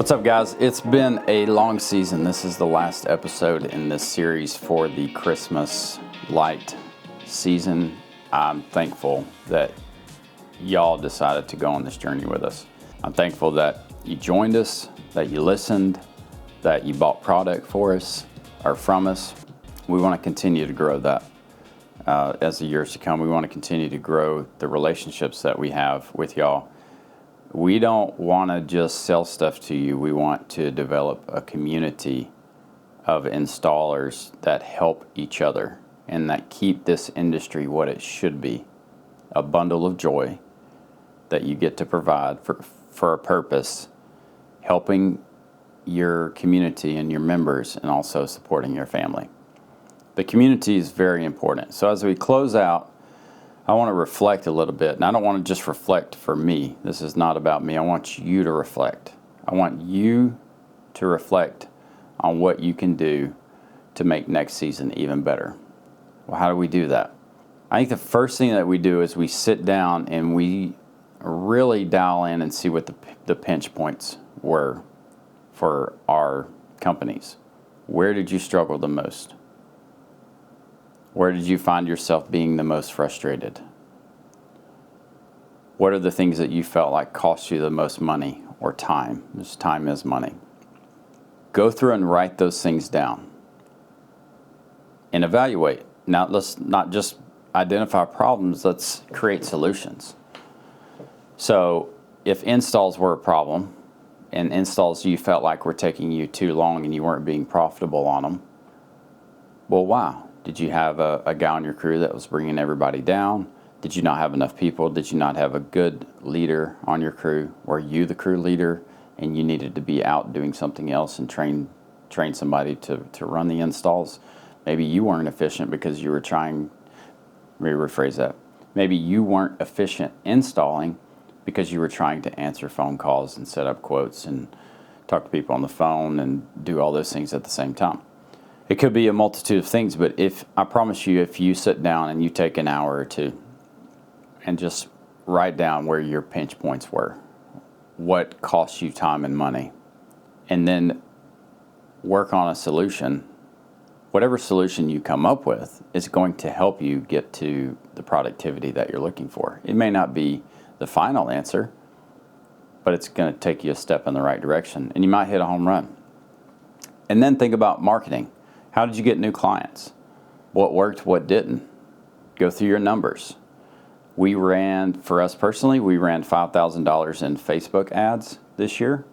What's up, guys? It's been a long season. This is the last episode in this series for the Christmas light season. I'm thankful that y'all decided to go on this journey with us. I'm thankful that you joined us, that you listened, that you bought product for us or from us. We want to continue to grow that as the years to come. We want to continue to grow the relationships that we have with y'all. We don't want to just sell stuff to you. We want to develop a community of installers that help each other and that keep this industry what it should be. A bundle of joy that you get to provide for a purpose, helping your community and your members and also supporting your family. The community is very important. So as we close out, I want to reflect a little bit, and I don't want to just reflect for me. This is not about me. I want you to reflect. I want you to reflect on what you can do to make next season even better. Well, how do we do that? I think the first thing that we do is we sit down and we really dial in and see what the pinch points were for our companies. Where did you struggle the most? Where did you find yourself being the most frustrated? What are the things that you felt like cost you the most money or time? Because time is money. Go through and write those things down and evaluate. Now, let's not just identify problems, let's create solutions. So if installs were a problem and installs you felt like were taking you too long and you weren't being profitable on them, well, why? Did you have a guy on your crew that was bringing everybody down? Did you not have enough people? Did you not have a good leader on your crew? Were you the crew leader and you needed to be out doing something else and train somebody to run the installs? Maybe you weren't efficient because you were trying, let me rephrase that. Maybe you weren't efficient installing because you were trying to answer phone calls and set up quotes and talk to people on the phone and do all those things at the same time. It could be a multitude of things, but I promise you, if you sit down and you take an hour or two and just write down where your pinch points were, what cost you time and money, and then work on a solution, whatever solution you come up with is going to help you get to the productivity that you're looking for. It may not be the final answer, but it's going to take you a step in the right direction, and you might hit a home run. And then think about marketing. How did you get new clients? What worked, what didn't? Go through your numbers. For us personally, we ran $5,000 in Facebook ads this year,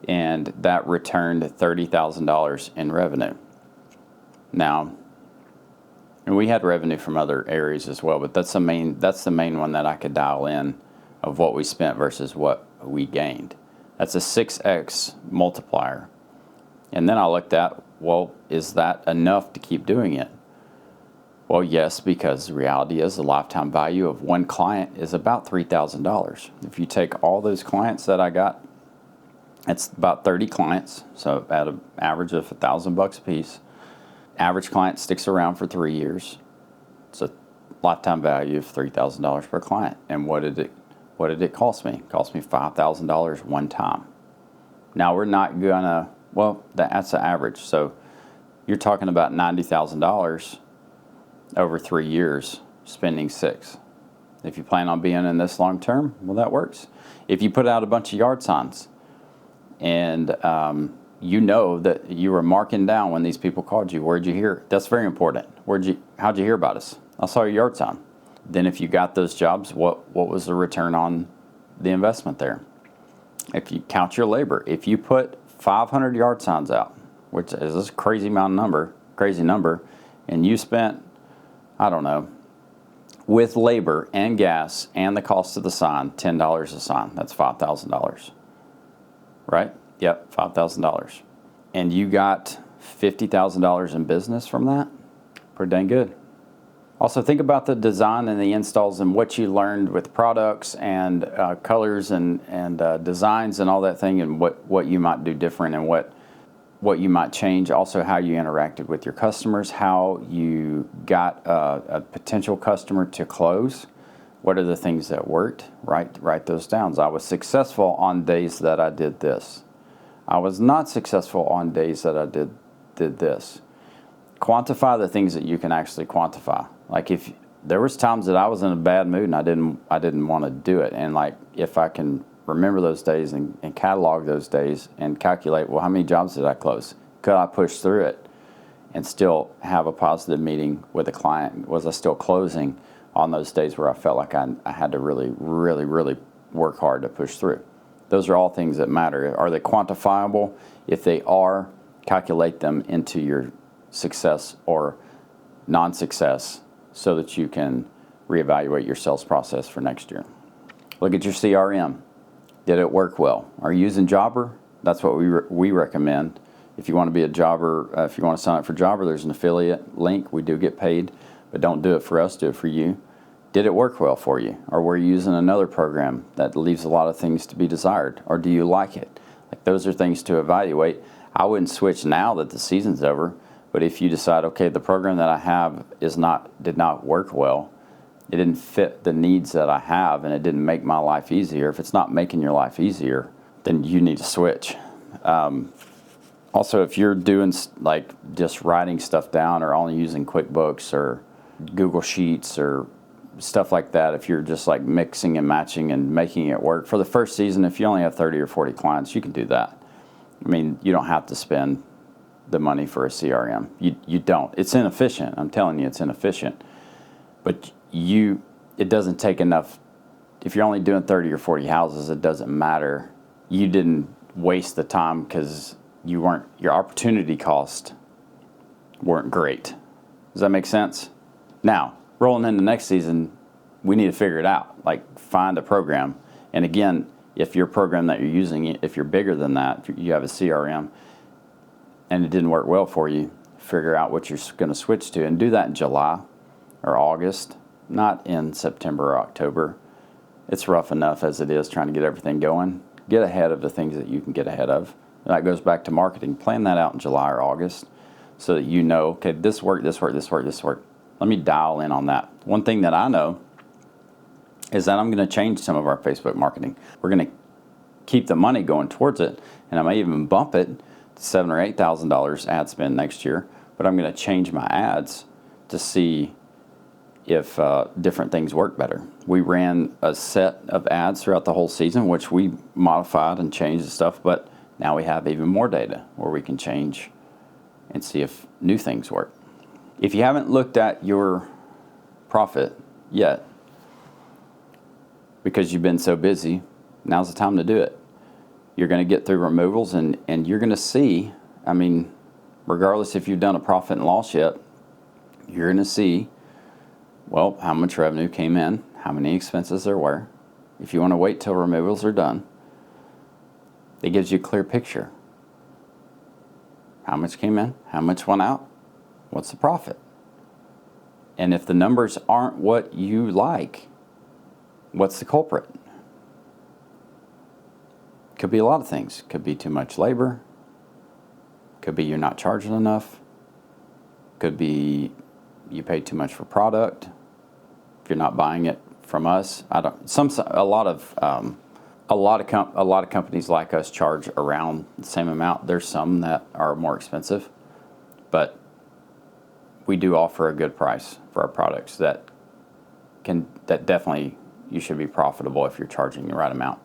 and that returned $30,000 in revenue. Now, and we had revenue from other areas as well, but that's the main one that I could dial in of what we spent versus what we gained. That's a 6x multiplier. And then I looked at, well, is that enough to keep doing it? Well, yes, because the reality is the lifetime value of one client is about $3,000. If you take all those clients that I got, it's about 30 clients, so at an average of $1,000 a piece. Average client sticks around for 3 years. It's a lifetime value of $3,000 per client. And what did it cost me? It cost me $5,000 one time. Now we're not gonna. Well, that's the average. So you're talking about $90,000 over 3 years, spending $6,000. If you plan on being in this long term, well, that works. If you put out a bunch of yard signs and you know that you were marking down when these people called you, where'd you hear? That's very important. How'd you hear about us? I saw your yard sign. Then if you got those jobs, what was the return on the investment there? If you count your labor, if you put 500 yard signs out, which is this crazy number, and you spent, I don't know, with labor and gas and the cost of the sign, $10 a sign. That's $5,000, right? Yep, $5,000. And you got $50,000 in business from that? Pretty dang good. Also, think about the design and the installs and what you learned with products and colors and designs and all that thing, and what you might do different and what you might change. Also, how you interacted with your customers, how you got a potential customer to close. What are the things that worked? Write those down. I was successful on days that I did this. I was not successful on days that I did this. Quantify the things that you can actually quantify. Like if there was times that I was in a bad mood and I didn't want to do it, and like if I can remember those days and catalog those days and calculate, well, how many jobs did I close? Could I push through it and still have a positive meeting with a client? Was I still closing on those days where I felt like I had to really, really, really work hard to push through? Those are all things that matter. Are they quantifiable? If they are, calculate them into your success or non-success so that you can reevaluate your sales process for next year. Look at your CRM. Did it work well? Are you using Jobber? That's what we recommend. If you want to be a Jobber, if you want to sign up for Jobber, there's an affiliate link. We do get paid, but don't do it for us, do it for you. Did it work well for you? Or were you using another program that leaves a lot of things to be desired? Or do you like it? Like, those are things to evaluate. I wouldn't switch now that the season's over, but if you decide, okay, the program that I have did not work well, it didn't fit the needs that I have, and it didn't make my life easier. If it's not making your life easier, then you need to switch. Also, if you're doing like just writing stuff down or only using QuickBooks or Google Sheets or stuff like that, if you're just like mixing and matching and making it work for the first season, if you only have 30 or 40 clients, you can do that. I mean, you don't have to spend the money for a CRM. You don't. It's inefficient. I'm telling you, it's inefficient. But it doesn't take enough. If you're only doing 30 or 40 houses, it doesn't matter. You didn't waste the time because your opportunity cost weren't great. Does that make sense? Now, rolling into next season, we need to figure it out. Like, find a program. And again, if your program that you're using, if you're bigger than that, if you have a CRM and it didn't work well for you, figure out what you're going to switch to, and do that in July or August, not in September or October. It's rough enough as it is trying to get everything going. Get ahead of the things that you can get ahead of. And that goes back to marketing. Plan that out in July or August so that you know, okay, this worked, this worked, this worked, this worked. Let me dial in on that. One thing that I know is that I'm going to change some of our Facebook marketing. We're going to keep the money going towards it, and I may even bump it to $7,000 or $8,000 ad spend next year, but I'm going to change my ads to see if different things work better. We ran a set of ads throughout the whole season, which we modified and changed and stuff, but now we have even more data where we can change and see if new things work. If you haven't looked at your profit yet, because you've been so busy, now's the time to do it. You're going to get through removals and you're going to see, I mean, regardless if you've done a profit and loss yet, you're going to see, well, how much revenue came in, how many expenses there were. If you want to wait till removals are done, it gives you a clear picture. How much came in, how much went out, what's the profit? And if the numbers aren't what you like, what's the culprit? Could be a lot of things. Could be too much labor. Could be you're not charging enough. Could be you paid too much for product. If you're not buying it from us, a lot of companies like us charge around the same amount. There's some that are more expensive, but we do offer a good price for our products that definitely you should be profitable if you're charging the right amount.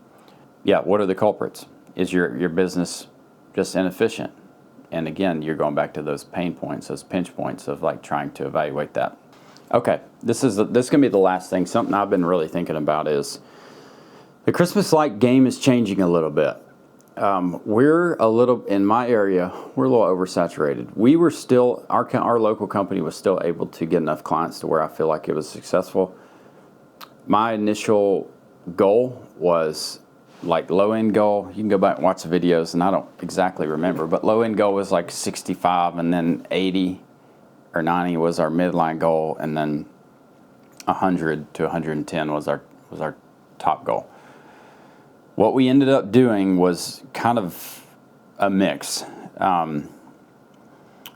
Yeah, what are the culprits? Is your business just inefficient? And again, you're going back to those pain points, those pinch points of like trying to evaluate that. Okay, this is going to be the last thing. Something I've been really thinking about is the Christmas light game is changing a little bit. In my area, we're a little oversaturated. We were still, our local company was still able to get enough clients to where I feel like it was successful. My initial goal was like low-end goal. You can go back and watch the videos, and I don't exactly remember, but low-end goal was like 65, and then 80 or 90 was our midline goal, and then 100 to 110 was our top goal. What we ended up doing was kind of a mix.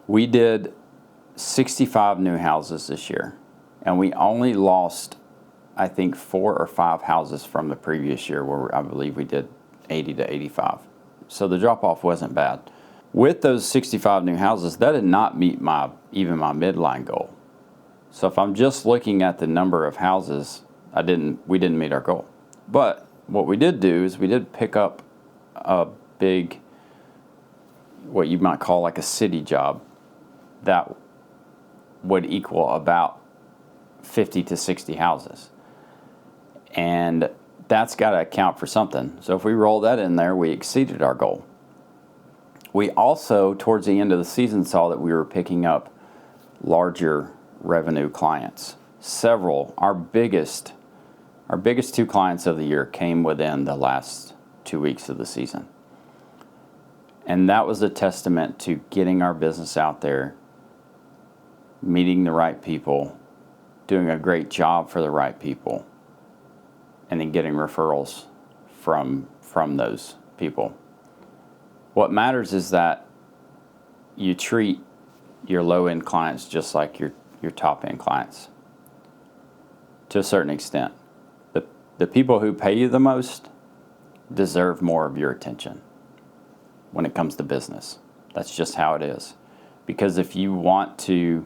We did 65 new houses this year, and we only lost, I think, 4 or 5 houses from the previous year where I believe we did 80 to 85. So the drop-off wasn't bad. With those 65 new houses, that did not meet even my midline goal. So if I'm just looking at the number of houses, we didn't meet our goal. But what we did do is we did pick up a big, what you might call like a city job that would equal about 50 to 60 houses. And that's got to account for something. So if we roll that in there, we exceeded our goal. We also, towards the end of the season, saw that we were picking up larger revenue clients. Several, our biggest 2 clients of the year came within the last 2 weeks of the season. And that was a testament to getting our business out there, meeting the right people, doing a great job for the right people, and then getting referrals from those people. What matters is that you treat your low-end clients just like your top-end clients to a certain extent. The people who pay you the most deserve more of your attention when it comes to business. That's just how it is. Because if you want to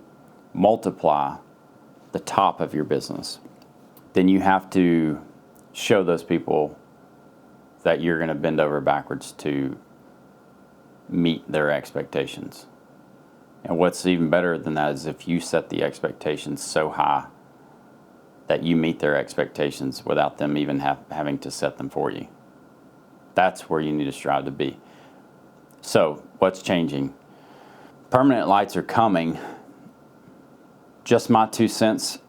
multiply the top of your business, then you have to show those people that you're going to bend over backwards to meet their expectations. And what's even better than that is if you set the expectations so high that you meet their expectations without them even having to set them for you. That's where you need to strive to be. So, what's changing? Permanent lights are coming. Just my 2 cents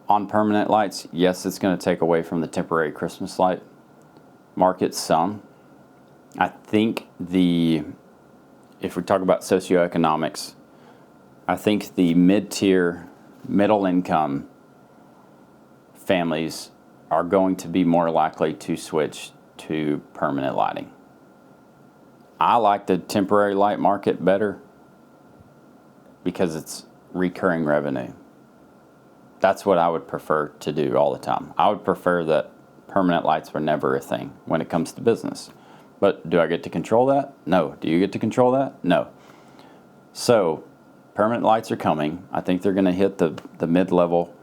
on permanent lights. Yes, it's going to take away from the temporary Christmas light market some. I think if we talk about socioeconomics, I think the mid-tier, middle-income families are going to be more likely to switch to permanent lighting. I like the temporary light market better because it's recurring revenue. That's what I would prefer to do all the time. I would prefer that permanent lights were never a thing when it comes to business. But do I get to control that? No. Do you get to control that? No. So, permanent lights are coming. I think they're going to hit the mid-level,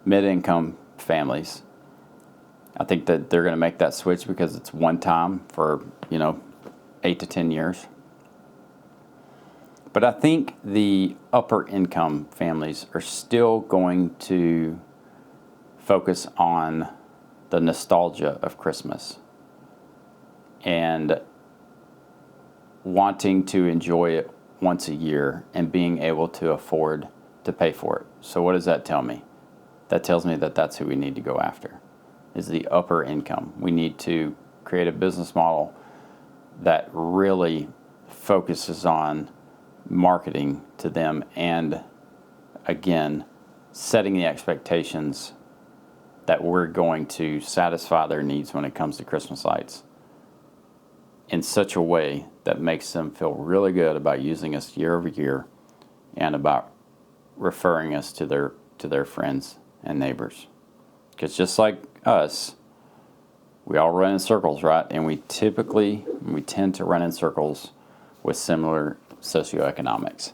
mid-income families. I think that they're going to make that switch because it's one time for, 8 to 10 years. But I think the upper income families are still going to focus on the nostalgia of Christmas and wanting to enjoy it once a year and being able to afford to pay for it. So what does that tell me? That tells me that that's who we need to go after, is the upper income. We need to create a business model that really focuses on marketing to them and, again, setting the expectations that we're going to satisfy their needs when it comes to Christmas lights in such a way that makes them feel really good about using us year over year and about referring us to their friends and neighbors. Because just like us, we all run in circles, right? And we tend to run in circles with similar socioeconomics.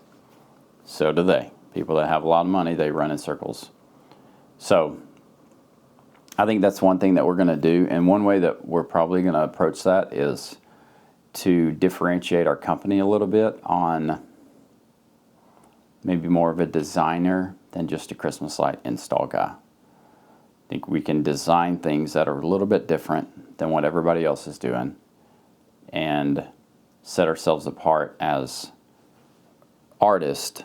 So do they. People that have a lot of money, they run in circles. So I think that's one thing that we're going to do. And one way that we're probably going to approach that is to differentiate our company a little bit on maybe more of a designer than just a Christmas light install guy. I think we can design things that are a little bit different than what everybody else is doing and set ourselves apart as artists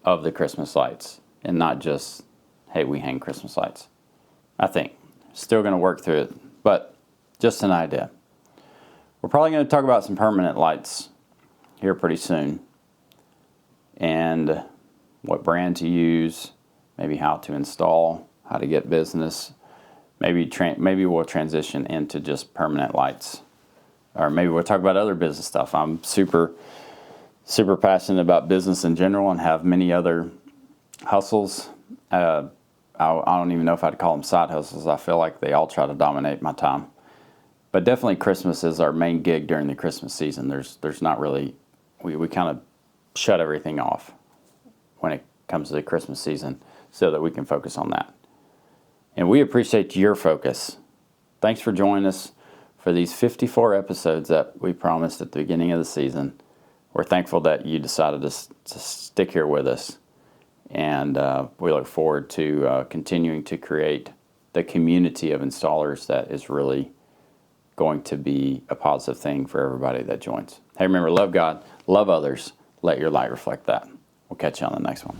of the Christmas lights and not just, hey, we hang Christmas lights. I think. Still going to work through it, but just an idea. We're probably going to talk about some permanent lights here pretty soon and what brand to use, maybe how to install, how to get business. Maybe we'll transition into just permanent lights, or maybe we'll talk about other business stuff. I'm super passionate about business in general and have many other hustles. I don't even know if I'd call them side hustles. I feel like they all try to dominate my time. But definitely Christmas is our main gig during the Christmas season. There's not really, we kind of shut everything off when it comes to the Christmas season so that we can focus on that. And we appreciate your focus. Thanks for joining us for these 54 episodes that we promised at the beginning of the season. We're thankful that you decided to stick here with us. And we look forward to continuing to create the community of installers that is really going to be a positive thing for everybody that joins. Hey, remember, love God, love others, let your light reflect that. We'll catch you on the next one.